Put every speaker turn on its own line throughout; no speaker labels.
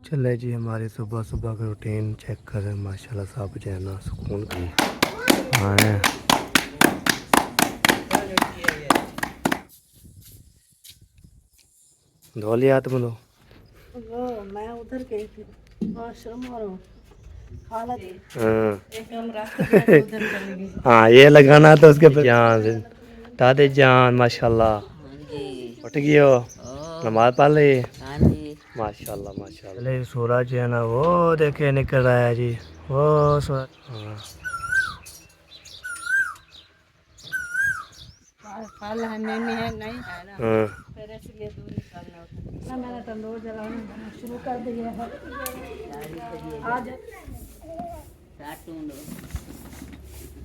चले जी हमारी सुबह सुबह का रूटीन चेक करें। माशाल्लाह सब जो है ना सुकून की आए। धो लिया तुम लोग?
वो मैं उधर गई थी वॉशरूम और हालत एकदम रात में उधर चली गई।
हाँ ये लगाना तो उसके जान दादे जान माशाल्लाह उठ गई हो, नमाज पढ़ ली? माशाल्लाह माशाल्लाह। चले सूरज है ना वो देखे निकल रहा है जी, वो सूरज। हाँ
फल है में है नहीं है ना, फिर इसलिए दूर निकालना होता है ना। मैंने तंदूर जलाना शुरू कर दिया है आज।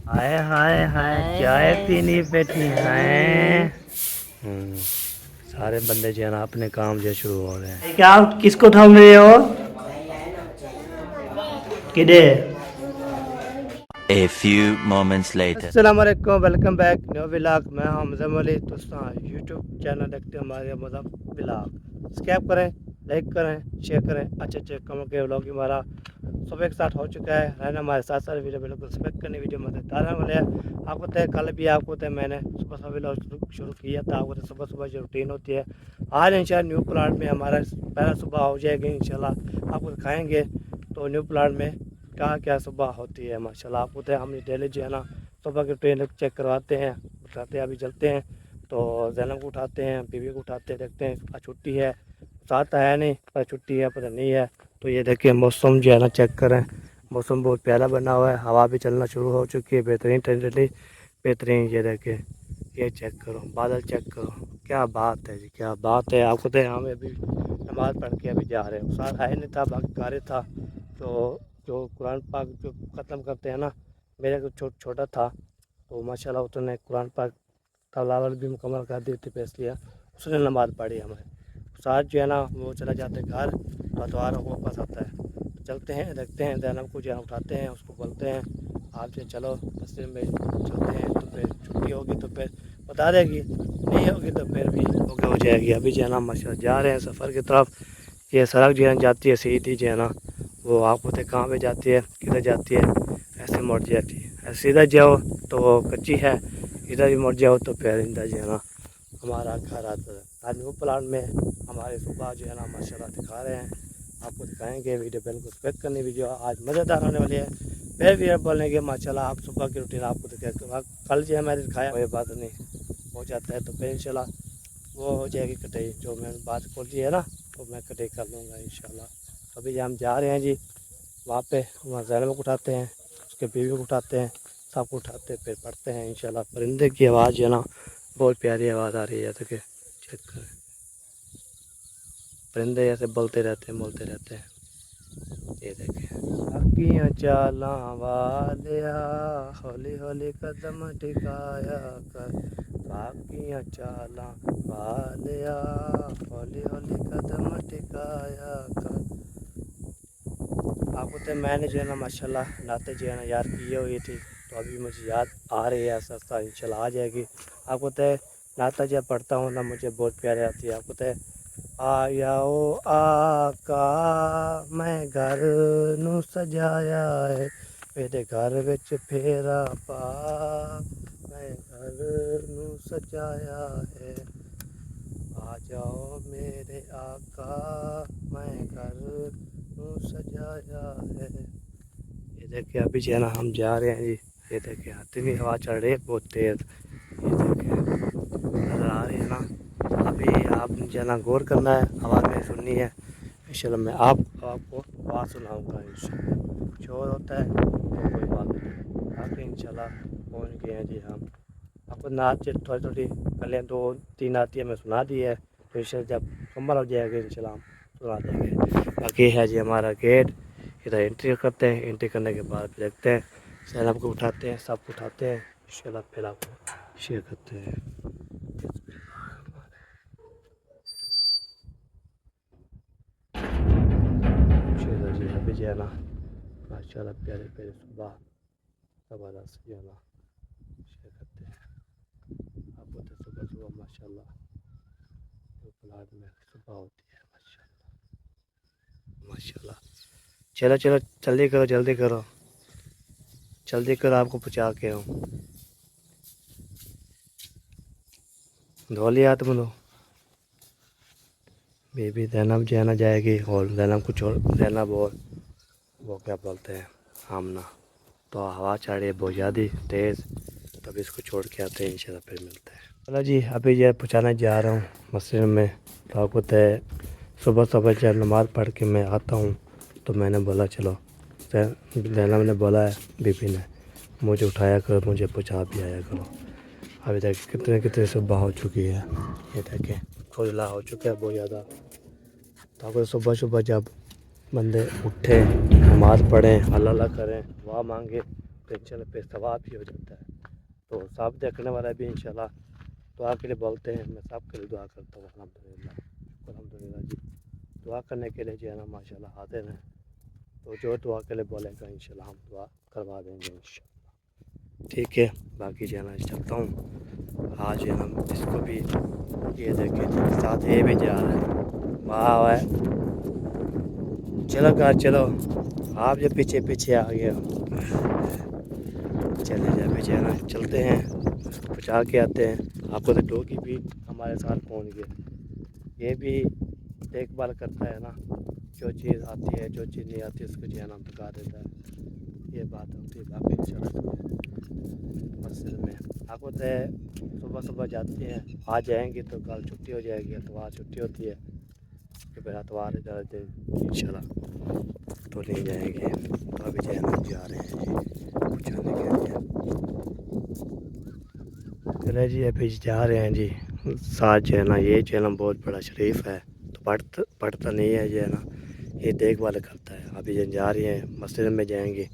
हाय हाय हाय चाय पीनी बैठी हैं। सारे बंदे जो है ना अपने काम जो शुरू हो रहे हैं। क्या किसको थाम रहे हो? किधे?
A few moments later.
अस्सलाम वालेकुम, वेलकम बैक न्यू व्लॉग। मैं हमज़म अली दोस्तों यूट्यूब चैनल देखते हैं हमारे मज़म व्लॉग। सब्सक्राइब करें, लाइक करें, शेयर करें। अच्छे अच्छे कमों के व्लॉग हमारा सुबह के साथ हो चुका है। रहना हमारे साथ साथ वीडियो बिल्कुल सब्सक्राइब करने वीडियो मददगार होने वाले हैं। आपको तो कल भी आपको तो मैंने सुबह सुबह व्लॉग शुरू किया था। आपको तो सुबह सुबह जो रूटीन होती है आज इंशाल्लाह न्यू प्लाट में हमारा पहला सुबह हो जाएगी इंशाल्लाह। आपको दिखाएँगे तो न्यू प्लाट में क्या क्या सुबह होती है। माशाल्लाह आपको तो हम डेली जो है ना सुबह की ट्रेन चेक करवाते हैं, उठाते हैं। अभी चलते हैं तो जैनब को उठाते हैं, बीवी को उठाते हैं, देखते हैं आज छुट्टी है, साथ है नहीं पर छुट्टी है पता नहीं है। तो ये देखिए मौसम जो है ना चेक करें, मौसम बहुत प्यारा बना हुआ है, हवा भी चलना शुरू हो चुकी है, बेहतरीन ठंडी बेहतरीन। ये देखिए ये चेक करो, बादल चेक करो, क्या बात है जी, क्या बात है। आपको तो यहाँ में अभी नमाज़ पढ़ के अभी जा रहे हो, साथ है नहीं था बाकी कार्य था। तो जो कुरान पाक जो ख़त्म करते हैं ना, मेरे को छोटा था तो माशाल्लाह उसने कुरान पाक तलावत भी मुकम्मल कर दी थी, पेश किया, उसने नमाज़ पढ़ी हमें। साथ जो है ना वो चला जाते घर तो दोबारा वापस आता है। तो चलते हैं देखते हैं, जैनब को जो है उठाते हैं, उसको बोलते हैं आप जो चलो मस्जिद में चलते हैं। तो फिर छुट्टी होगी तो फिर बता देगी, नहीं होगी तो फिर भी ओके हो जाएगी। अभी जो है ना माशाल्लाह जा रहे हैं सफ़र की तरफ। ये सड़क जो है जाती है सीधी जो है ना, वो आपको पता है कहाँ पे जाती है, किधर जाती है, ऐसे मुड़ जाती है। ऐसे सीधा जाओ तो कच्ची है, इधर भी मुड़ जाओ तो फिर इधर जो है ना हमारा घर आता है। आज न्यू प्लांट में हमारे सुबह जो है ना माशाल्लाह दिखा रहे हैं, आपको दिखाएंगे। वीडियो बिल्कुल एक्सपेक्ट करनी, वीडियो आज मज़ेदार होने वाली है। फिर भी बोलेंगे माशाल्लाह आप सुबह की रूटीन आपको दिखाएंगे। कल जो है मैंने दिखाया कोई बात नहीं हो जाता है तो फिर इंशाल्लाह वो हो जाएगी कटाई, जो मैंने बात खोली है ना तो मैं कटाई कर लूँगा इंशाल्लाह। अभी हम जा रहे हैं जी वहाँ पे, वहाँ जैनब को उठाते हैं, उसके बीवी को उठाते हैं, सबको उठाते हैं, फिर पढ़ते हैं इंशाल्लाह। परिंदे की आवाज़ जो है ना बहुत प्यारी आवाज़ आ रही है, देखिए चेक करें। परिंदे ऐसे बोलते रहते हैं। ये देखें अखियाँ चाला वालिया, हौली हौली कदम टिकाया कर, बाकियाँ चाला वालिया, हौली हौली कदम टिकाया कर। आपको तो मैंने जो है ना माशाल्लाह नाते जो है ना याद किए हुई थी, तो अभी मुझे याद आ रही है, सस्ता इंशाल्लाह आ जाएगी। आपको तो नाता जब पढ़ता हूँ ना मुझे बहुत प्यारी आती है। आपको तो आया ओ आका मैं घर नू सजाया है, मेरे घर विच फेरा पा, मैं घर नू सजाया है, आ जाओ मेरे आका मैं घर नू सजाया है। ये देखिए अभी जो है ना हम जा रहे हैं जी, ये देखिए आती हुई हवा चल रही है बहुत तेज़। ये देखिए नज़र आ रही है ना। अभी आपने जो है ना गौर करना है, आवाज़ में सुननी है इंशाल्लाह। मैं आपको आवाज़ सुनाऊँगा इंशाल्लाह। कुछ और होता है तो कोई बात नहीं, बाकी इंशाल्लाह पहुँच गए हैं जी हम। आपको नाच थोड़ी थोड़ी कलियाँ दो तीन आती है, मैं सुना दी है, तो इंशाल्लाह जब कम्बल हो जाएगा इंशाल्लाह हम सुना देंगे। बाकी है जी हमारा गेट, इधर एंट्री करते हैं, एंट्री करने के बाद देखते हैं सैनब को उठाते हैं, सबको उठाते हैं इंशाल्लाह, फिर आपको शेयर करते हैं। चलो जी अभी जो है ना माशाल्लाह प्यारे प्यारे सुबह ज़बरदस्त जो है ना शेयर करते हैं। आपको तो सुबह सुबह माशाल्लाह जो प्लाट में सुबह होती है माशाल्लाह। माशाल्लाह। चलो चलो जल्दी करो जल्दी करो जल्दी करो, आपको पहुँचा के हूँ। धो लिया तुम लोग? बेबी ज़ैनब जो है ना जाएगी, और ज़ैनब कुछ और, ज़ैनब और वो क्या बोलते हैं आमना, तो हवा चढ़ रही है बहुत ज़्यादा तेज़, तब इसको छोड़ के आते हैं, इंशाल्लाह फिर मिलते हैं। चलो जी, अभी ये पहुँचाने जा रहा हूँ मस्जिद में। तो आपको तय सुबह सुबह जब नमाज़ पढ़ के मैं आता हूँ, तो मैंने बोला चलो, ज़ैनब ने बोला है बीबी ने, मुझे उठाया करो, मुझे पहुँचा भी आया करो। अभी तक कितने कितने सुबह हो चुकी है, ये देखें खुजला हो चुका है बहुत ज़्यादा। तो आपको सुबह सुबह जब बंदे उठे, नमाज़ पढ़ें, अल्लाह करें, दुआ मांगे, तो इंशाल्लाह पे सवाब भी हो जाता है। तो सब देखने वाला भी इंशाल्लाह दुआ के लिए बोलते हैं, मैं सब के लिए दुआ करता हूँ। अल्हम्दुलिल्लाह अल्हम्दुलिल्लाह जी, दुआ करने के लिए जो है ना माशाल्लाह हाजिर हैं। तो जो दुआ के लिए बोलेगा इंशाल्लाह हम दुआ करवा देंगे इंशाल्लाह। ठीक है, बाकी जो है ना चलता हूँ आज है ना, इसको भी ये देखें साथ ये भी जा रहा है, वाह है। चलो कार चलो, आप जो पीछे पीछे आ गए हो, चले जाए पीछे ना, चलते हैं पहुँचा के आते हैं। आपको तो डॉगी भी हमारे साथ पहुँच गए, ये भी देखभाल करता है ना, जो चीज़ आती है जो चीज़ नहीं आती उसको जो है ना भगा देता है, ये बात होती है। बाकी मस्जिद में आपको तो सुबह सुबह जाती हैं, आज जाएंगी तो कल छुट्टी हो जाएगी, इतवार छुट्टी होती है, उसके बाद इतवार ज़्यादा दिन इंशाल्लाह तो नहीं जाएंगे। तो अभी जो है ना जा रहे हैं जी पहुँचाने के लिए। चले जी अभी जा रहे हैं जी, साथ जो है ना ये जो है ना बहुत बड़ा शरीफ है, तो पढ़ता नहीं है जो है ना, ये देखभाल करता है। अभी जब जा रही हैं मस्जिद में जाएंगे,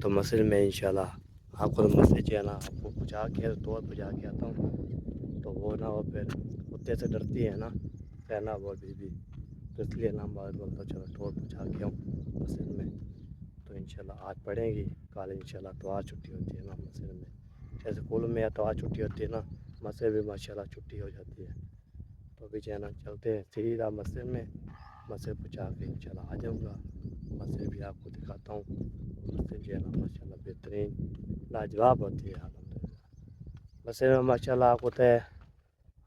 तो मस्जिद में इंशाल्लाह आपको तो मस्जिद जो है ना आपको पहुँचा के तो पहुँचा के आता हूँ, तो वो ना वो फिर कुत्ते से डरती है ना कहना वो बीबी, तो इसलिए ना बात बोलता चलो टोर पहुँचा के आऊँ मस्जिद में। तो इंशाल्लाह आज पढ़ेंगी, कल इंशाल्लाह तो आज छुट्टी होती है ना मस्जिद में, जैसे स्कूल में तो आज छुट्टी होती है ना, मस्जिद भी माशाल्लाह छुट्टी हो जाती है। तो अभी जो है ना चलते हैं सीधा मस्जिद में, मस्जिद पहुँचा के इंशाल्लाह आ जाऊँगा। मस्जिद भी आपको दिखाता हूँ, मस्जिद जो है ना माशाल्लाह बेहतरीन लाजवाब होती है अल्हम्दुलिल्लाह। मस्जिद में माशाल्लाह आपको तो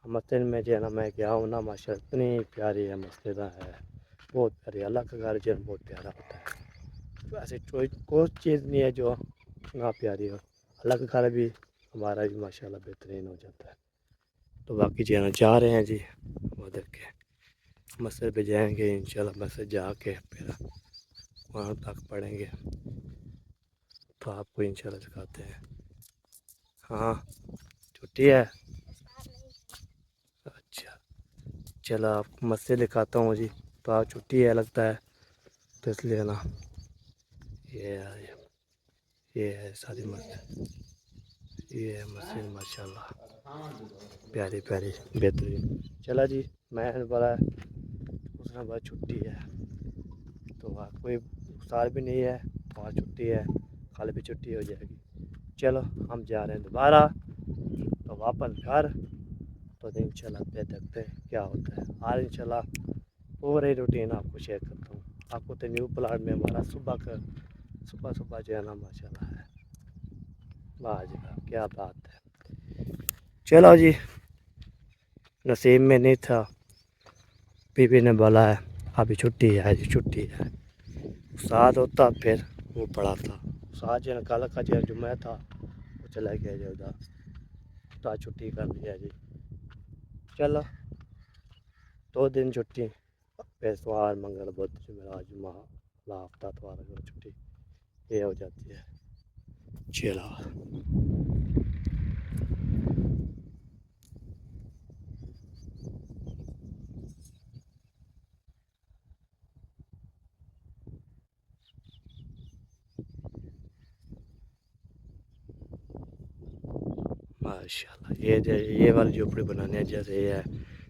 मस्जिद में जो है ना मैं गया हूँ ना माशाल्लाह इतनी प्यारी है मस्जिद है, बहुत प्यारी। अल्लाह का घर जो है बहुत प्यारा होता है, तो ऐसी कोई चीज़ नहीं है जो ना प्यारी हो। अल्लाह का घर भी हमारा भी माशाल्लाह बेहतरीन हो जाता है। तो बाकी जो है ना जा रहे हैं जी, वो देख के मस्जिद पे जाएंगे इंशाल्लाह, मस्जिद जाके फिर वहाँ तक पढ़ेंगे, तो आपको इंशाल्लाह दिखाते हैं। हाँ छुट्टी है, अच्छा चलो आपको मस्जिद दिखाता हूँ जी। तो आज छुट्टी है लगता है, तो इसलिए ना ये है सारी मस्जिद, ये है मस्जिद माशाल्लाह प्यारी प्यारी बेहतरीन। चला जी, मैंने बोला उसने बोला छुट्टी है, तो आज कोई साल भी नहीं है, और छुट्टी है, कल भी छुट्टी हो जाएगी। चलो हम जा रहे हैं दोबारा तो वापस घर, तो इंशाल्लाह पे देखते हैं क्या होता है। आज इंशाल्लाह पूरी रूटीन आपको शेयर करता हूँ। आपको तो न्यू प्लाट में हमारा सुबह सुबह जो है ना माशाल्लाह है, वाह जी वाह क्या बात है। चलो जी, नसीब में नहीं था, बीबी ने बोला है अभी छुट्टी है, आज छुट्टी है, साथ होता फिर वो पड़ा था, साथ जो कल का जो जुम्मा था वो चला गया जो उधर, तो आज छुट्टी कर लिया जी। चलो 2 दिन छुट्टी, इतवार मंगल बुध जुमेरात जुम्मा हफ्ता इतवार अगर छुट्टी ये हो जाती है। चलो माशाल्लाह, ये वाली झोपड़ी बनाने हैं जैसे ये है,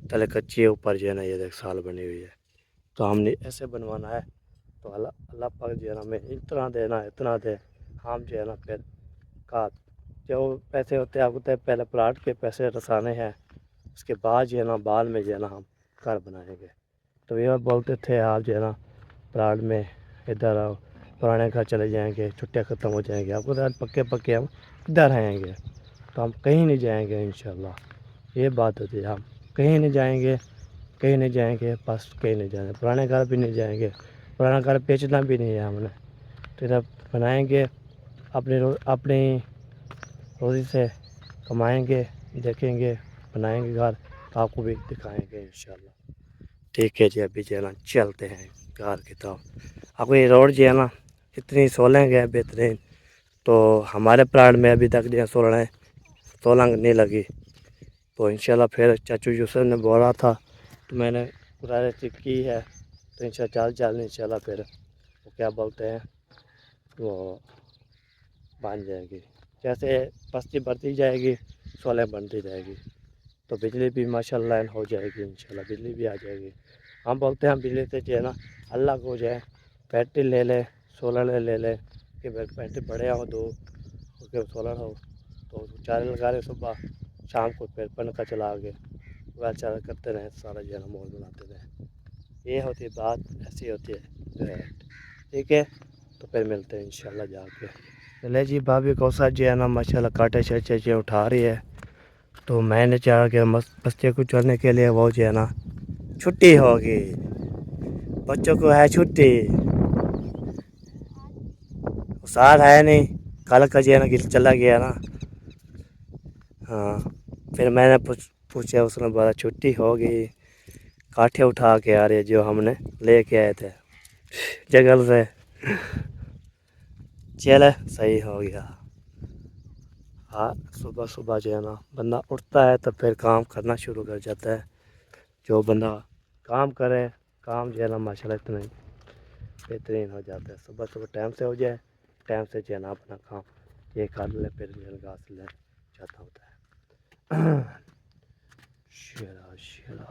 तले कच्ची है, ऊपर जो है ना ये देख साल बनी हुई है, तो हमने ऐसे बनवाना है। तो अल्लाह अल्लाह पाक जो है ना हमें इतना देना है इतना दे, हम जो है ना फिर का जो पैसे होते हैं आपको तो पहले प्लाट के पैसे रसाने हैं, उसके बाद जो है ना बाद में जो है ना हम घर बनाएंगे। तो ये बोलते थे आप जो है ना प्लाट में इधर आओ, पुराने घर चले जाएंगे, छुट्टियाँ ख़त्म हो जाएंगी, आपको तो पक्के पक्के हम इधर आएंगे, तो हम कहीं नहीं जाएंगे इंशाल्लाह। ये बात होती है, हम कहीं नहीं जाएंगे, कहीं नहीं जाएंगे, बस कहीं नहीं जाएंगे, पुराने घर भी नहीं जाएंगे, पुराना घर बेचना भी नहीं है हमने, तो इधर बनाएंगे, अपनी रोज़ी से कमाएंगे, देखेंगे, बनाएंगे घर, तो आपको भी दिखाएंगे इंशाल्लाह। ठीक है जी, अभी जो है ना चलते हैं घर की तरफ। आपको ये रोड जो है ना इतनी सोलंग है बेहतरीन, तो हमारे प्लाट में अभी तक जो है सोलंग नहीं लगी, तो इंशाल्लाह फिर चाचू यूसुफ ने बोला था, तो मैंने गुजारिश की है, तो इंशाल्लाह जल्द इंशाल्लाह फिर वो क्या बोलते हैं वो बन जाएगी। जैसे बस्ती बढ़ती जाएगी, सोलह बनती जाएगी, तो बिजली भी माशाल्लाह हो जाएगी इंशाल्लाह, बिजली भी आ जाएगी। हम बोलते हैं बिजली से जो है ना अल्लाह को जो है बैटरी ले ले, सोलर ले ले, कि बैटरी बढ़िया हो दो, उसके सोलर हो तो चार्ज लगा ले, सुबह शाम को फिर पंखा चला के वह चार्ज करते रहे, सारा जो है ना माहौल बनाते रहे। ये होती बात, ऐसी होती है। ठीक है, तो फिर मिलते हैं इंशाल्लाह जाके। चले जी, भाभी कौसा जो है ना माशाल्लाह कांटे शे उठा रही है, तो मैंने चाहा कि बच्चे को चढ़ने के लिए वो जो है ना छुट्टी होगी, बच्चों को है छुट्टी, साथ है नहीं, कल का जो है ना चला गया ना। हाँ, फिर मैंने पूछा, उसने बोला छुट्टी होगी, काठे उठा के आ रहे जो हमने लेके आए थे जंगल से। चल सही हो गया। हाँ, सुबह सुबह जो है ना बंदा उठता है तो फिर काम करना शुरू कर जाता है। जो बंदा काम करे, काम जो है ना माशाल्लाह इतना बेहतरीन हो जाता है। सुबह सुबह टाइम से हो जाए, टाइम से जो है ना अपना काम ये कर ले, फिर मेरे घास ले जाता होता है। शेरा शेरा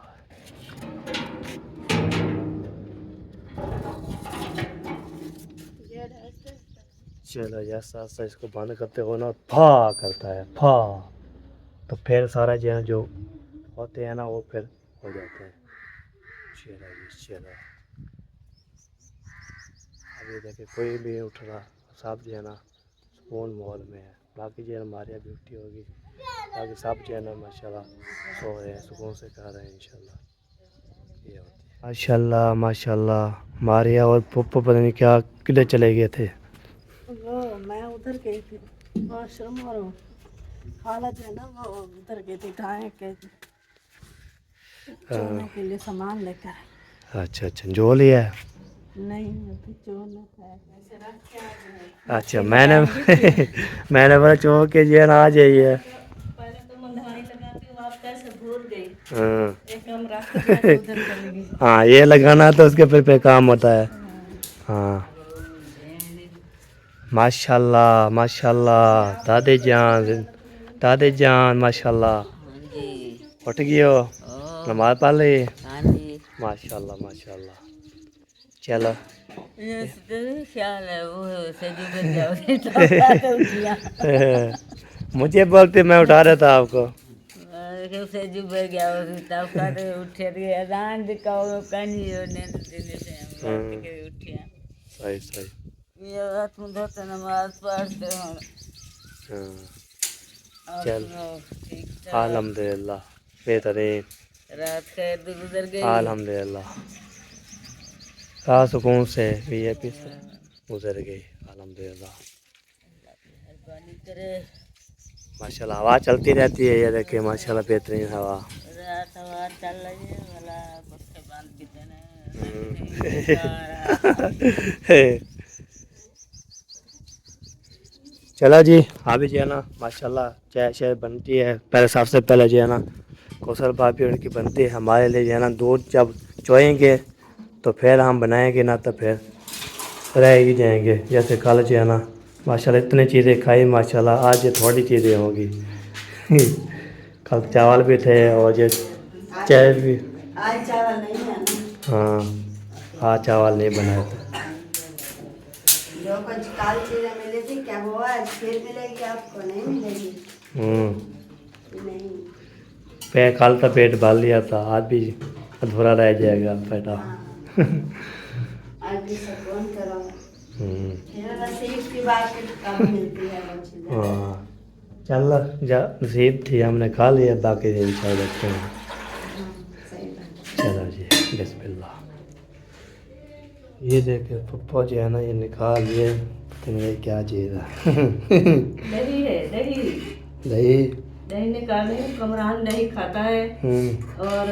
चलो जैसा ऐसा इसको बंद करते हो ना, फा करता है फा, तो फिर सारा जो है जो होते हैं ना वो फिर हो जाते हैं। चलो जी चलो, अभी देखिए कोई भी उठ रहा, सब जो है ना सुकून माहौल में है। बाकी जो है हमारी अभी उठी होगी, बाकी सब जो है ना माशाल्लाह सो रहे हैं, सुकून से कर रहे हैं इंशाल्लाह। ये होती है माशाल्लाह माशाल्लाह। मारिया और पप्पा पता नहीं क्या किधर चले गए थे।
वो मैं उधर गई थी वॉशरूम, और खाला जो है ना वो उधर गई थी गाय के चोने के लिए सामान लेकर।
अच्छा अच्छा, जो लिया है?
नहीं अभी चोना है, ऐसे रख के आ गए।
अच्छा, मैंने बोला चो के जो है ना आ जाइए।
पहले तो मुंडानी लगाती हूँ, आप कैसे भूल गई।
हाँ
एक हम रख दिया तो उधर चली गई।
हाँ, ये लगाना तो उसके फिर काम होता है। हाँ माशाल्लाह माशाल्लाह, दादी जान माशाल्लाह उठ गई हो, नमाज पढ़ ली? माशाल्लाह माशाल्लाह। चलो
ख्याल है वो से जो गिर गया
मुझे बोलते मैं उठा रहा था आपको।
से जो गिर गया तब का उठे गए रान दिखाओ कहीं नींद देने से हम उठे।
सही सही।
ये रात में धोते नमाज पढ़ते हैं।
चल अल्हम्दुलिल्लाह, बेहतरीन
रात खैर गुजर गई
अल्हम्दुलिल्लाह, सुकून से VIP से गुजर गई अल्हम्दुलिल्लाह।
मेहरबानी करे।
माशाल्लाह हवा चलती रहती है, ये देखिए माशाल्लाह बेहतरीन हवा।
रात हवा चल रही है, वाला पक्के बांध के देने।
चलो जी, अभी जो है ना माशाल्लाह चाय शाय बनती है। पहले सबसे पहले जो है ना कौशल भाभी उनकी बनती है हमारे लिए, जो है ना दूध जब चोएंगे तो फिर हम बनाएंगे, ना तो फिर रह ही जाएंगे। जैसे कल जो है ना माशाल्लाह इतनी चीज़ें खाई माशाल्लाह, आज ये थोड़ी चीज़ें होगी। कल चावल भी थे और ये चाय भी।
आज चावल नहीं है ना,
हाँ आज चावल नहीं बनाए थे।
जो कुछ काल चीजें मिली थी क्या हुआ, फिर मिलेगी आपको? नहीं मिलेगी। नहीं
कल तो पेट भर लिया था, आज भी अधूरा रह जाएगा पेटा।
पार्टी से कौन करो,
हम्म।
ये नसीब की बात है, कब मिलती है बच्ची जान।
हाँ चल जा, नसीब थी हमने खा लिया, बाकी इंशाल्लाह देखते हैं।
हाँ, सही बात।
चलो जी बिस्मिल्लाह। ये देखे पप्पा जो है ना ये निकाल लिए, पता नहीं क्या चीज़ है।
दही है, दही
दही।
दही निकाले, कमरान दही खाता है। और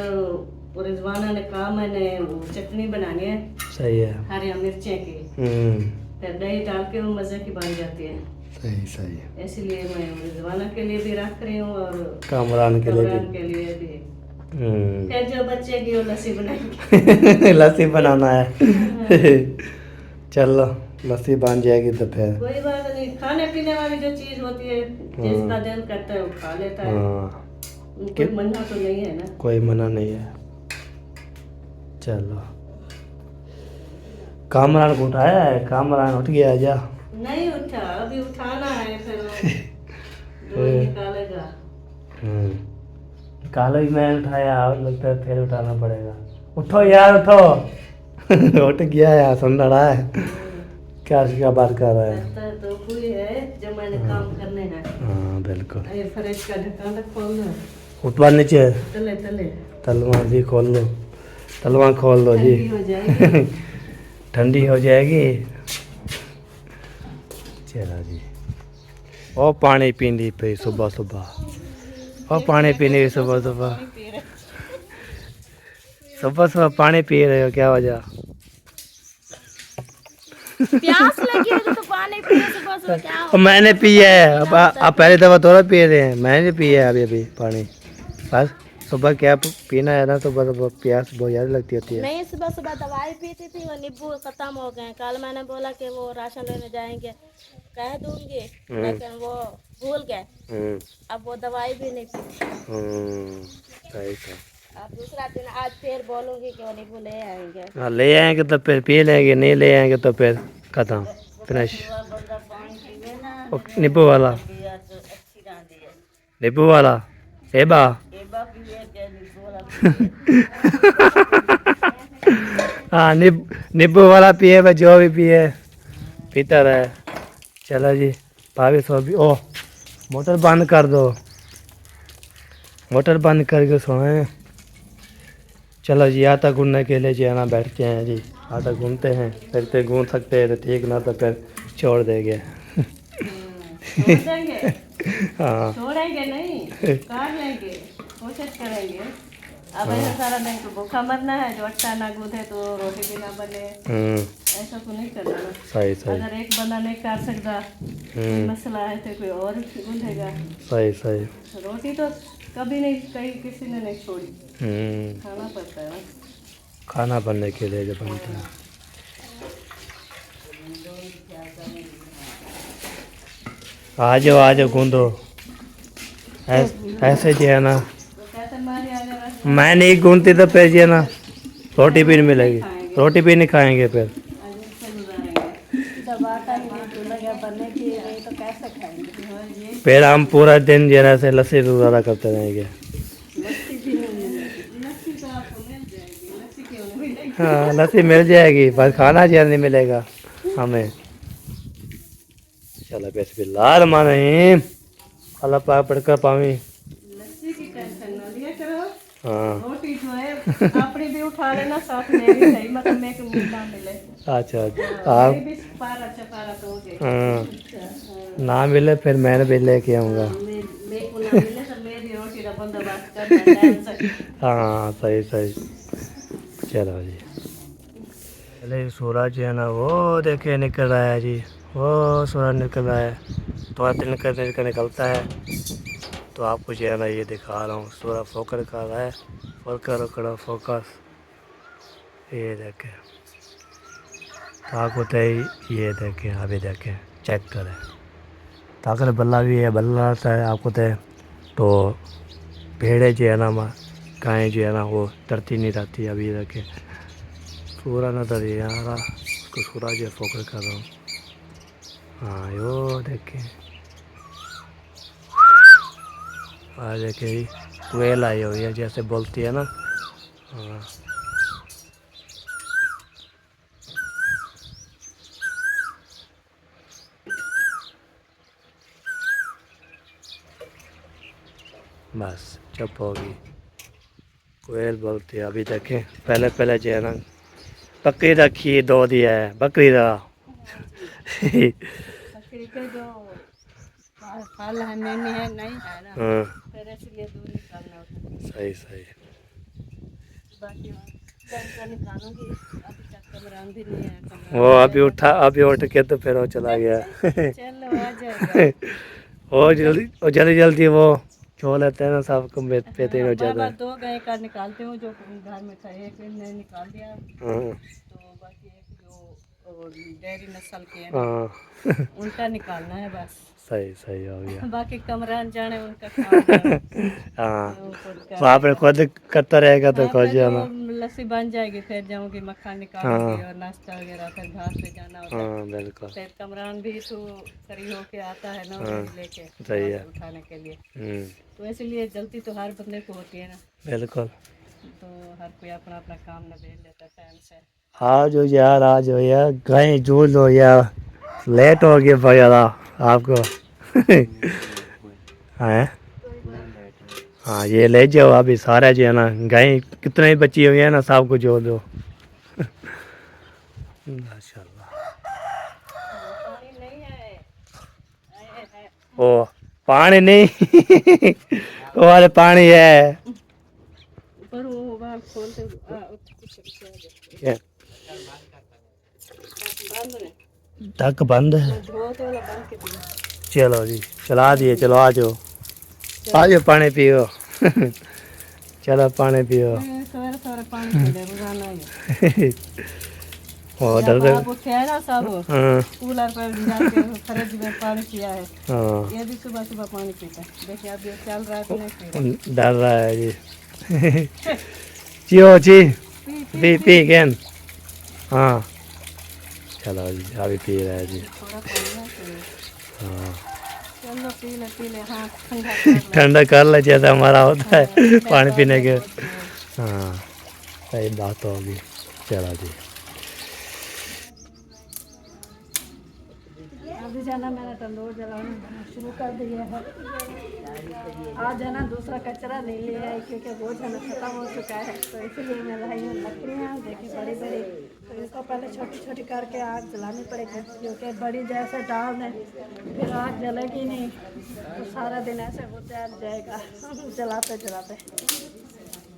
रिजवाना ने कहा मैंने वो चटनी बनानी है
सही है।
हरी मिर्चें की, फिर दही डाल के वो मज़े की बन जाती है।
सही सही है।
इसलिए मैं रिजवाना के लिए भी रख रही हूँ और
कामरान के लिए
कमरान
भी।
के लिए भी। फिर जो बचेगी वो लस्सी बनाएंगे।
लस्सी बनाना है। चलो लस्सी बन जाएगी तो फिर।
कोई बात नहीं, खाने पीने वाली जो चीज होती है जिसका दिल करता है वो खा लेता है,
हाँ
कोई मना तो नहीं है ना।
कोई मना नहीं है। चलो कामरान को उठाया है, कामरान उठ गया जा।
नहीं उठा, अभी उठाना है, फिर वो दूध निकालेगा।
कालो ही मैं उठाया, और लगता है फिर उठाना पड़ेगा। उठो यार उठो। उठ गया यार, सुन रहा है क्या बात कर रहा है।
लगता है तो कोई है जो मैंने काम करने हैं।
हाँ बिल्कुल।
ये फ्रिज का ढक्कन खोल दो,
ऊपर नीचे
तले तले
तलवा भी खोल लो, तलवा खोल दो जी।
ठंडी हो जाएगी।
ठंडी हो जाएगी। चलो जी। ओ पानी पीनी पे सुबह सुबह, ओ पानी पीनी सुबह सुबह, सुबह सुबह पानी पी रहे हो, क्या वजह?
प्यास लगी है तो पानी पिए सुबह सुबह, क्या हो?
मैंने पिया है, अब आप पहले दफा थोड़ा पी रहे हैं, मैंने पिया है अभी अभी पानी। बस सुबह क्या पीना है ना, तो बस प्यास बहुत ज़्यादा लगती होती है।
नहीं, सुबह सुबह दवाई पीती थी, वो नींबू खत्म हो गए। कल मैंने बोला कि वो राशन लेने जाएंगे, कह दूंगी, लेकिन वो भूल गए। अब वो दवाई भी नहीं पीती।
सही था।
अब दूसरा दिन आज फिर बोलूंगी कि वो नींबू ले आएंगे।
हाँ ले आएंगे तो फिर पी लेंगे, नहीं ले आएंगे तो फिर खत्म फिनिश। नींबू वाला, नींबू वाला एबा। हाँ नींबू वाला पिए, बस जो भी पिए पीता रहे। चलो जी भाभी सो भी। ओ मोटर बंद कर दो, मोटर बंद करके सोए। चलो जी आटा गूंदने के लिए जाना, बैठते हैं जी। आटा गूंदते हैं, फिर तो गूंद सकते हैं तो ठीक, ना तो फिर छोड़ देंगे।
छोड़ देंगे,
हाँ
छोड़ेंगे नहीं, काट लेंगे, कोशिश करेंगे। अब ऐसा सारा दिन तो भूखा मरना है, जो आटा ना गूंदे तो रोटी भी ना बने, ऐसा तो नहीं करना ना।
सही सही
अगर एक बंदा नहीं काट सकता, मसला है तो कोई और गूंदेगा।
सही सही।
रोटी तो कभी नहीं, कहीं किसी ने नहीं छोड़ी, खाना पड़ता है ना।
खाना बनने के लिए जो बनता है। आ जाओ गूंदो, ऐसे जो है ना।
तो कहते मारी आ जाएगा,
मैं नहीं गूंदती तो फिर जो है ना रोटी भी नहीं मिलेगी, रोटी भी नहीं खाएंगे फिर।
आज से गुजारेंगे। जब आटा ही नहीं चूल्हा बनने की नहीं तो कैसे खाएंगे?
फिर हम पूरा दिन जो है ना से लस्सी गुजारा करते रहेंगे।
लस्सी भी नहीं मिलेगी, लस्सी तो आपको मिल जाएगी, लस्सी क्यों नहीं मिलेगी?
हाँ लस्सी मिल जाएगी, बस खाना जो है नहीं मिलेगा हमें। चलो बिस्मिल्लाह रहमान रहीम, अल्लाह पाक पढ़कर पावी।
लस्सी की टेंशन ना लिया करो,
हाँ
रोटी जो है अपनी भी उठा लेना, साथ में भी सही, मतलब मैं को ना मिले।
अच्छा
हाँ,
आप
मेरी भी पारा चपारा तो हो गए।
हाँ ना मिले फिर मैं भी लेके आऊँगा।
मैं को ना मिले तो मेरी रोटी का बंदोबस्त करना टाइम से।
हाँ सही सही। चलो जी चले, सूरज जो है ना वो देखे निकल रहा है जी, वो सूरज निकल रहा है, थोड़ा दिन कर निकलता है तो आपको जो है ना ये दिखा रहा हूँ। सूरज फोकस कर रहा है, फोकस करो फोकस, ये देखें ताकत है, ये देखें अभी देखें चेक करें, ताकत बल्ला भी है, बल्ला रहता है आपको तो भेड़े जो है ना गायें जो है ना वो डरती नहीं रहती। अभी देखें सूरज नजर ये आ रहा, उसको सूरज जो फोकस कर रहा हूँ। हाँ यो देखें, हाँ देखें वेल आई हुई है जैसे बोलती है ना। हाँ बस चुप होगी। कोयल बोलती है अभी देखें, पहले पहले जो है ना बकरी रखी 2 दिया है बकरी का।
बकरी के जो फल है नहीं है नहीं है ना,
हाँ
फिर इसलिए दूध निकालना होता है।
सही सही।
बाकी बैंक का निकालूंगी, अभी तक कमरान भी नहीं है।
वो अभी उठ के तो फिर वो चला गया।
चलो आ जाएगा।
वो जल्दी जल्दी वो छोड़ लेते हैं ना सबको पेते हो
बार
जाता
बार
है।
2 गाय का निकालते हूँ, जो घर में था एक ने निकाल दिया,
हाँ
तो बाकी एक जो डेयरी नस्ल के है ना,
हाँ
उनका निकालना है बस।
सही सही हो गया।
बाकी कमरान जाने उनका काम है,
हाँ
वो खुद
वो
कर
आपने खुद करता रहेगा तो
हाँ,
खुद
फिर
जाना।
जो लस्सी बन जाएगी फिर जाऊंगी मक्खन निकालूंगी और नाश्ता वगैरह, फिर घास पे जाना होता है।
हाँ बिल्कुल
फिर कमरान भी तो फ्री होके आता है ना
हाँ,
दूध लेके
सही है।
घास उठाने के लिए,
हम्म,
तो इसलिए जल्दी तो हर बंदे को होती है ना,
बिल्कुल।
तो हर कोई अपना अपना काम निबेड़ लेता है टाइम से।
आज हो यार, आज हो यार, कहीं जूझ हो यार, लेट हो गया भाई यार आपको। हैं? हाँ ये ले जाओ अभी सारे जो है ना, गाय कितने ही बची हुई है ना सबको जोड़ दो। माशाल्लाह।
पानी नहीं है, है।
ओ पानी नहीं। वो वाले पानी है।
पर वो बाहर खोलते कुछ
क्या?
बंद है,
तक बंद है।
धोते वाला बंद के दिया।
चलो जी चला दिए, चलो आ जाओ आ जाओ पानी पियो। चलो पानी पियो।
सवेरे सवेरे पानी पी ले रोजाना ही।
और
जब
डर
आप उठे हैं ना सब
हाँ
कूलर पर जाके फ्रिज में पानी पिया है,
हाँ
ये भी सुबह सुबह पानी पीता है। देखिए अब ये चल रहा है तो नहीं पी रहा।
डर रहा है जी। जियो जी पी गेन। हाँ चलो जी अभी पी रहा है जी।
थोड़ा पानी है तो
हाँ
चलो पी ले हाँ, ठंडा कर ले।
ठंडा कर ले जैसा हमारा होता है पानी
मैं
पीने के।
बहुत हूँ।
हाँ सही बात होगी। चलो जी
अभी जाना मैंने तंदूर जलाना शुरू कर दिया है। आज है ना दूसरा कचरा नहीं लिया है क्योंकि वो जाना खत्म हो चुका है, तो इसीलिए मैं लाई हूँ लकड़ियाँ। देखिए बड़ी बड़ी, तो इसको पहले छोटी छोटी करके आग जलानी पड़ेगी, क्योंकि बड़ी जैसे डाल दें फिर आग जलेगी नहीं, तो सारा दिन ऐसे वो जल जाएगा जलाते जलाते।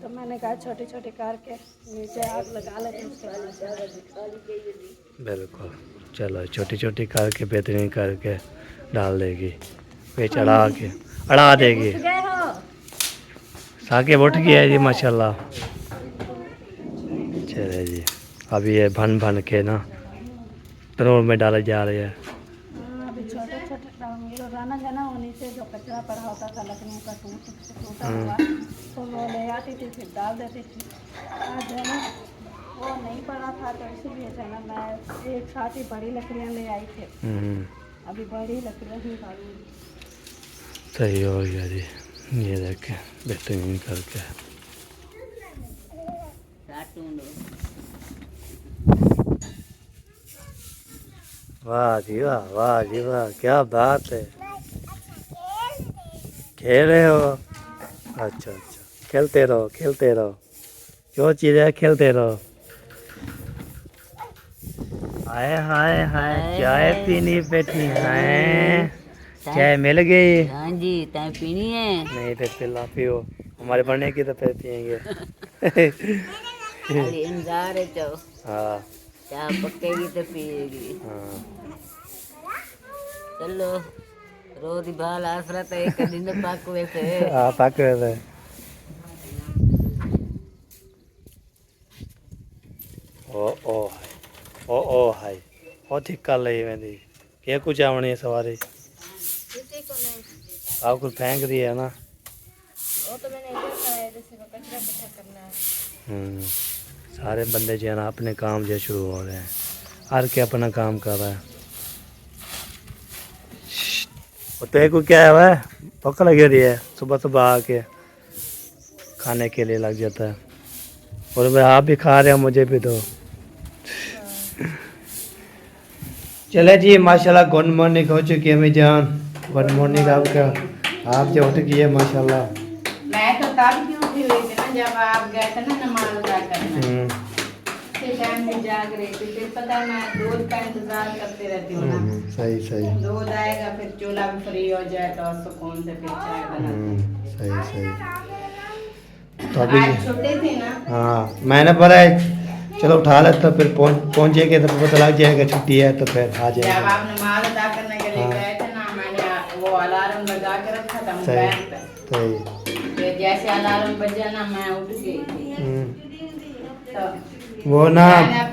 तो मैंने कहा छोटी छोटी करके नीचे आग लगा लेते उसके बाद।
बिल्कुल। चलो छोटी छोटी करके बेहतरीन करके डाल देगी, वे चढ़ा के अड़ा देगी।
उठ गए हो?
साके उठ गया है जी माशाल्लाह। चले जी अभी ये भन भन के ना तनूर में डाले जा रहे हैं।
हाँ, अभी छोटे छोटे डालूंगी। रोजाना जो है ना वो नीचे जो कचरा पड़ा होता था लकड़ियों का टूटा हुआ, तो वो ले आती थी फिर डाल देती थी। आज जो है ना वो नहीं पड़ा था, तो इसीलिए जो है ना मैं एक साथ ही बड़ी लकड़ियाँ ले आई थी। अभी बड़ी लकड़ियाँ ही डालूंगी।
सही हो गया जी, ये देखें बेहतरीन करके। वाह जी वाह, वाह जी वाह, क्या बात है। खेल रहे हो? अच्छा अच्छा, खेलते रहो खेलते रहो, जो चीज़ है खेलते रहो। हाय हाय हाय, चाय पीनी बैठी है, चाय मिल गई।
हाँ जी चाय पीनी है।
नहीं फिर पिला पियो, हमारे बनने की तो फिर पियेंगे।
खाली इंतजार है तो
हाँ
चाय पकेगी तो पिएगी।
हाँ
चलो रोज बाल आसरा तो एक दिन पाक वैसे
हाँ पक रहे थे। ओ हाय ओ थिक्का ले वेंदी के कुछ आवणी सवारी
किसी को नहीं,
आप कुछ फेंक दिया ना।
वो तो मैंने इधर कराया जैसे वो कचरा इकट्ठा करना है।
सारे बंदे जो है ना अपने काम जो शुरू हो रहे हैं, हर के अपना काम कर रहा है। वो तो को क्या है वह भूख लगी रही है, सुबह सुबह आके खाने के लिए लग जाता है। और भाई आप भी खा रहे हो, मुझे भी दो। चले जी माशाल्लाह गुड मॉर्निंग हो चुकी है हमें जान। गुड मॉर्निंग आपका, आप जो उठ गई है माशाल्लाह।
तब की उठी हुई थी ना जब आप गए थे ना नमाज अदा करने, उसी टाइम में जाग रही थी। फिर पता है मैं दूध का इंतजार करती रहती हूँ ना,
सही सही
दूध आएगा फिर चूल्हा भी फ्री हो जाएगा और सुकून से फिर चाय बनाते।
सही सही। तो अभी
आज छुट्टी थी ना,
हाँ मैंने बोला चलो उठा लेते फिर पहुँचेंगे तो पता लग जाएगा छुट्टी है तो फिर आ
जब
जाएगा।
आप नमाज अदा करने के लिए गए थे ना, मैंने वो अलार्म लगा के रखा था मोबाइल पे।
सही।
फिर जैसे अलार्म बजा ना मैं उठ गई थी। तो
वो ना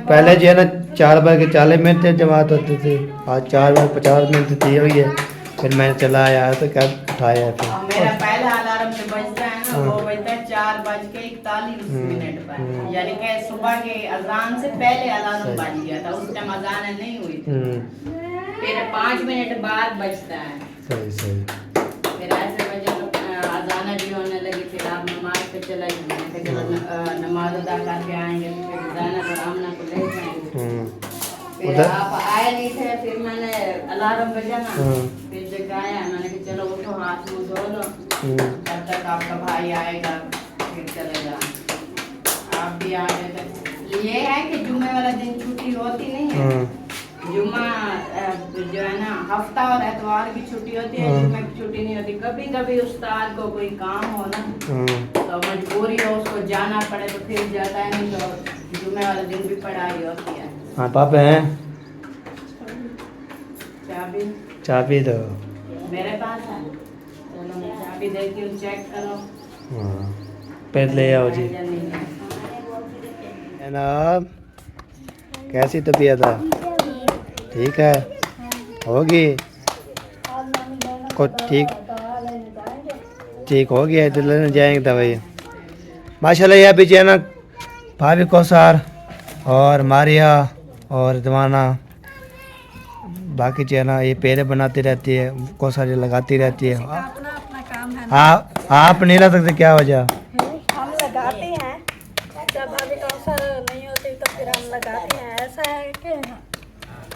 पहले जो है ना 4:40 जमात होती थी, आज 4:50 थी हुई है। फिर मैं चला आया तो क्या उठाया
और
फिर।
मेरा पहला अलार्म जो बजता है ना वो बजता है 4:41 पर, यानी कि सुबह के अजान से पहले अलार्म बज गया था। उस टाइम अजान नहीं हुई थी, फिर 5 मिनट बाद बजता है।
सही सही।
फिर ऐसे बजे तो अजान भी होने लगी। फिर आप नमाज पे चला गए, नमाज अदा करके आएंगे तो फिर ज़ैनब और आमना को ले जाएंगे। फिर आप आए नहीं थे, फिर मैंने अलार्म बजा ना, फिर जगाया। मैंने कहा चलो उठो हाथ मुँह धो लो, तब तक आपका भाई आएगा फिर चले जाओ। आप भी आ गए थे। ये है कि जुम्मे वाला दिन छुट्टी होती नहीं है। जुम्मा जो है ना हफ्ता और एतवार की छुट्टी होती है, जुम्मे की छुट्टी नहीं होती। कभी कभी उस्ताद को कोई काम हो ना तो मजबूरी हो उसको जाना पड़े तो फिर जाता है, नहीं तो जुम्मे वाले दिन भी पढ़ाई होती है।
हाँ पापा हैं
चाबी
चाबी दो।
मेरे पास है, चलो मैं चाबी देती हूँ, चेक करो।
फिर ले आओ जी।
या नहीं है।
जनाब कैसी तबीयत है? ठीक है होगी कुछ ठीक हो गया तो लेने जाएंगे दवाई। माशाल्लाह ये अभी जो है ना भाभी कौसार और मारिया और दवाना बाकी जो है ना ये पेड़े बनाती रहती है, कौसार ये लगाती रहती है।
अपना अपना काम है।
आप नहीं ला सकते, क्या वजह?
हम लगाते हैं, जब अभी अवसर नहीं होती तो फिर हम लगाते हैं। ऐसा है कि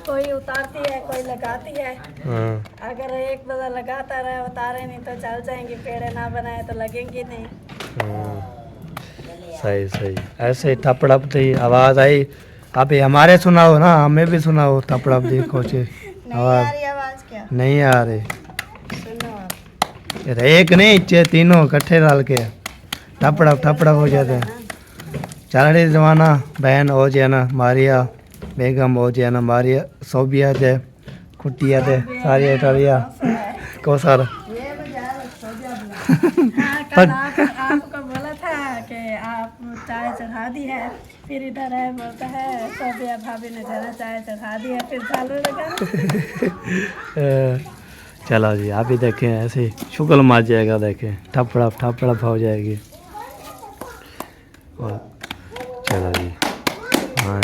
कोई उतारती है कोई लगाती है। अगर एक बंदा लगाता रहे उतारे नहीं तो चल जाएंगे, पेड़ ना बनाए तो लगेंगे नहीं।
सही सही। ऐसे ही थपड़प थी आवाज़ आई। आप ये हमारे सुनाओ ना, हमें भी सुनाओ थपड़प दी कुछ
आवाज़ क्या
नहीं आ रही।
सुनो
एक नहीं तीनों इकट्ठे डाल के थपड़प हो जाते हैं। चल रही जमाना बहन हो जाए ना मारिया बेगम हो जाए ना मारिया सोबिया थे कुटिया थे सारी इटालिया कौसार।
कल आपको बोला था कि आप चाय चढ़ा दी है, फिर इधर है बोलता है सोबिया भाभी ने जरा चाय चढ़ा दी है, फिर चालू लगा।
चलो जी आप ही देखें ऐसे ही शुक्ल मार जाएगा, देखें ठपड़प हो जाएगी। और चलो जी हाँ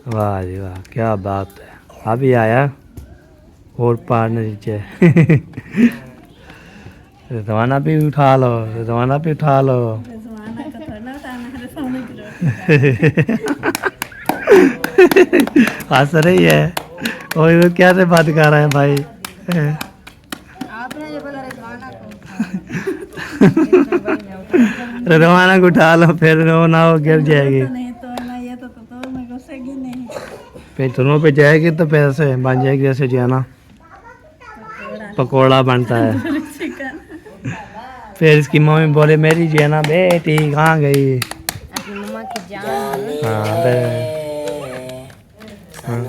वाह जी वाह क्या बात है। अभी आया और पार नीचे रवाना भी उठा लो, रवाना भी उठा लो।
जमाना को थोड़ा उठाना है, सोने की रोटी।
हंस रही है और वो क्या से बात कर रहा है भाई?
आपने ये बोला रजवाना को
रवाना को उठा लो, फिर रोना हो गिर जाएगी।
नहीं तो ना ये तो मैं घुसेगी नहीं।
फिर दोनों पे जाएगी तो फिर ऐसे बन जाएगी जैसे जो है ना पकोड़ा बनता है।
चिकन
फिर इसकी मम्मी बोले मेरी जो है ना बेटी कहाँ गई?
मम्मा की जान
हाँ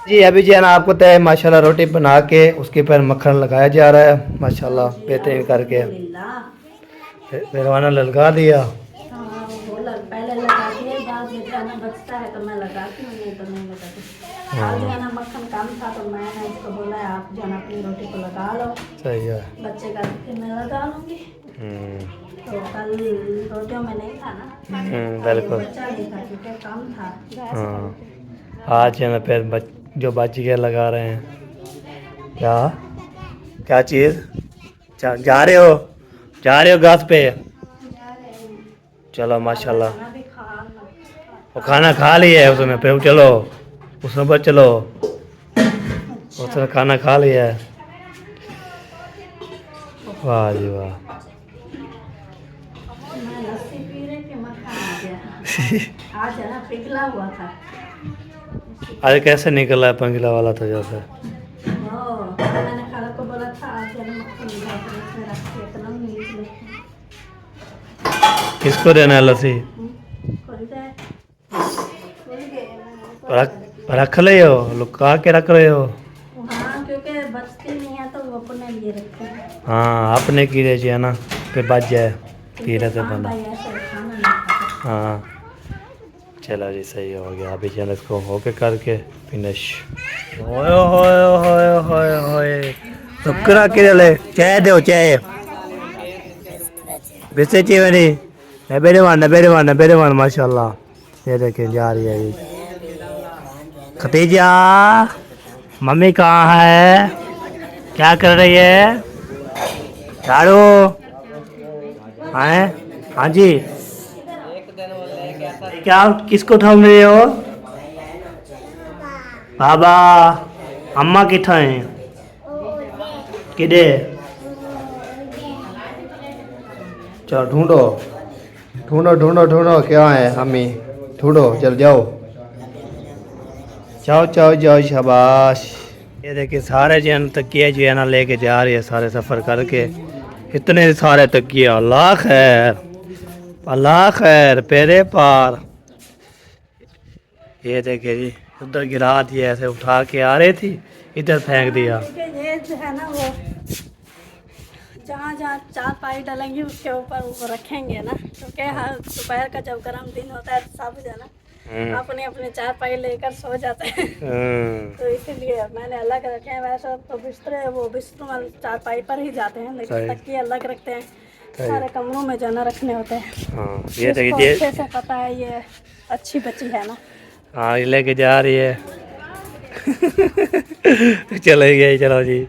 जी अभी जो है ना आपको तय माशाल्लाह रोटी बना के उसके ऊपर मक्खन लगाया जा रहा है माशाल्लाह बेहतरीन करके। फिर रवाना लगा दिया।
पहले लगाती है, बाद में खाना बचता है तो मैं लगाती हूँ, नहीं तो नहीं लगाती। आज खाना मक्खन कम था तो मैंने इसको बोला आप जो है अपनी रोटी को लगा लो।
सही है।
बच्चे का फिर मैं लगा लूँगी। तो कल रोटियों में नहीं था ना,
बिल्कुल।
बच्चा नहीं था क्योंकि कम था।
हाँ आज है ना फिर जो बच्ची के लगा रहे हैं। क्या चीज़? जा रहे हो घास पे?
चलो माशाल्लाह।
खाना भी खा
वो खाना खा लिया है उसने, फिर चलो उसने पर चलो, उसने खाना खा लिया है। वाह जी वाह।
मैं लस्सी पी रही थी, मक्खन आ गया। आज है ना पिघला हुआ था।
अरे कैसे निकला है पंगला वाला था जैसे।
मैंने खाला को बोला था आज है ना मक्खन मिला था, इसमें रख के इतना मीठ
किसको देना है लस्सी?
खोल जाए
रख ले हो, लुका के रख रहे हो।
हाँ, क्योंकि बचती नहीं है तो वो अपने लिए रखते हैं।
हाँ अपने कीड़े जो है ना फिर बच जाए पी रहे थे
हाँ
बंदा।
भाई, ऐसे खाना नहीं खाता।
हाँ चलो जी सही हो गया। अभी चलो इसको होके करके फिनिश। होए होए होए होए होए शुक्रा के ले चाय दो चाय बिस्ते चाहिए मेरी नबेरे वन माशाल्लाह। ये देखें जा रही है ये खतीजा। मम्मी कहाँ है, क्या कर रही है? झाड़ू हैं? हाँ जी क्या किसको ढूंढ रहे हो? बाबा अम्मा किथा है? किधे? चलो ढूंढो ढूंढो ढूंढो ढूंढो क्या है अम्मी, ढूंढो चल जाओ जाओ जाओ जाओ शाबाश। ये देखिए सारे जो है ना तकिए जो है ना लेके जा रही है सारे सफ़र करके, इतने सारे तकिए। अल्लाह खैर अल्लाह खैर पेरे पार। ये देखिए जी उधर गिरा दिया, ऐसे उठा के आ रही थी इधर फेंक दिया।
क्योंकि ये जो है ना वो जहाँ जहाँ चार पाई डालेंगे उसके ऊपर वो रखेंगे ना, क्योंकि हर दोपहर का जब गर्म दिन होता है सब जो है ना अपने अपने चार पाई लेकर सो जाते हैं। तो इसीलिए मैंने अलग रखे हैं। वैसे तो बिस्तर वो बिस्तर वाले चार पाई पर ही जाते हैं, लेकिन तकिए अलग रखते हैं। सारे कमरों में जाना रखने होते हैं।
हाँ ये
इसको
देखिए
अच्छे से पता है, ये अच्छी बच्ची है ना।
हाँ ये लेके जा रही है। चले गए चलो जी।